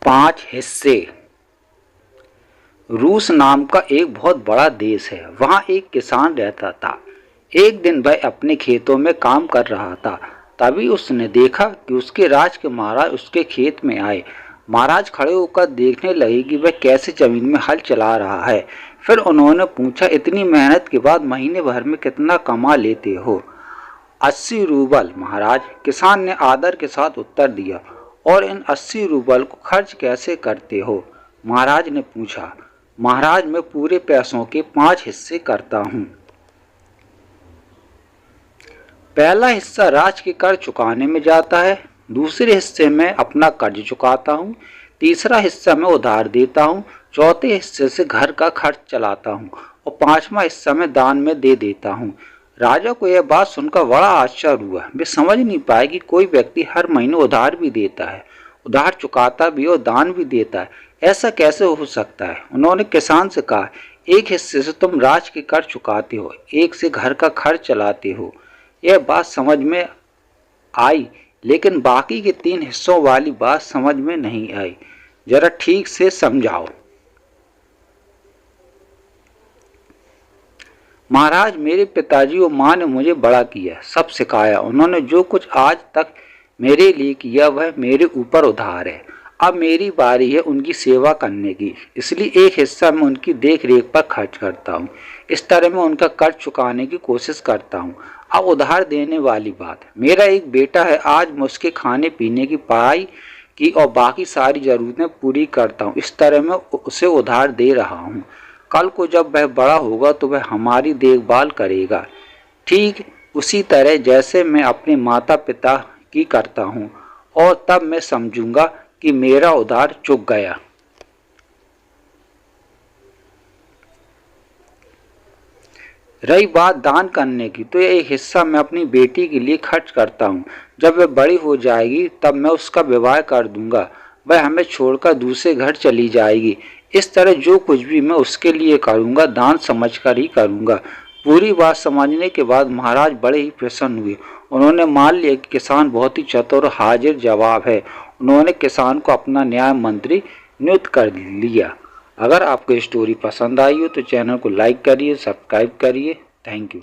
5 हिस्से। रूस नाम का एक बहुत बड़ा देश है। वहाँ एक किसान रहता था। एक दिन वह अपने खेतों में काम कर रहा था। तभी उसने देखा कि उसके राज के महाराज उसके खेत में आए। महाराज खड़े होकर देखने लगे कि वह कैसे जमीन में हल चला रहा है। फिर उन्होंने पूछा, इतनी मेहनत के बाद महीने भर में कितना कमा लेते हो? 80 रूबल महाराज, किसान ने आदर के साथ उत्तर दिया। और इन 80 रूबल को खर्च कैसे करते हो? महाराज ने पूछा। महाराज, मैं पूरे पैसों के 5 हिस्से करता हूँ। पहला हिस्सा राज के कर चुकाने में जाता है, दूसरे हिस्से में अपना कर्ज चुकाता हूँ, तीसरा हिस्सा मैं उधार देता हूँ, चौथे हिस्से से घर का खर्च चलाता हूँ और 5वां हिस्सा मैं दान में दे देता हूँ। राजा को यह बात सुनकर बड़ा आश्चर्य हुआ। वे समझ नहीं पाए कि कोई व्यक्ति हर महीने उधार भी देता है, उधार चुकाता भी और दान भी देता है। ऐसा कैसे हो सकता है? उन्होंने किसान से कहा, एक हिस्से से तुम राज के कर चुकाते हो, एक से घर का खर्च चलाते हो। यह बात समझ में आई, लेकिन बाकी के 3 हिस्सों वाली बात समझ में नहीं आई। जरा ठीक से समझाओ। महाराज, मेरे पिताजी और माँ ने मुझे बड़ा किया, सब सिखाया। उन्होंने जो कुछ आज तक मेरे लिए किया वह मेरे ऊपर उधार है। अब मेरी बारी है उनकी सेवा करने की, इसलिए एक हिस्सा मैं उनकी देख रेख पर खर्च करता हूँ। इस तरह मैं उनका कर्ज चुकाने की कोशिश करता हूँ। अब उधार देने वाली बात, मेरा एक बेटा है। आज मैं उसके खाने पीने की, पढ़ाई की और बाकी सारी ज़रूरतें पूरी करता हूँ। इस तरह मैं उसे उधार दे रहा हूँ। कल को जब वह बड़ा होगा तो वह हमारी देखभाल करेगा, ठीक उसी तरह जैसे मैं अपने माता पिता की करता हूँ। और तब मैं समझूंगा कि मेरा उधार चुक गया। रही बात दान करने की, तो यह एक हिस्सा मैं अपनी बेटी के लिए खर्च करता हूँ। जब वह बड़ी हो जाएगी तब मैं उसका विवाह कर दूंगा। वह हमें छोड़कर दूसरे घर चली जाएगी। इस तरह जो कुछ भी मैं उसके लिए करूँगा दान समझकर ही करूँगा। पूरी बात समझने के बाद महाराज बड़े ही प्रसन्न हुए। उन्होंने मान लिया कि किसान बहुत ही चतुर और हाजिर जवाब है। उन्होंने किसान को अपना न्याय मंत्री नियुक्त कर लिया। अगर आपको स्टोरी पसंद आई हो तो चैनल को लाइक करिए, सब्सक्राइब करिए। Thank you.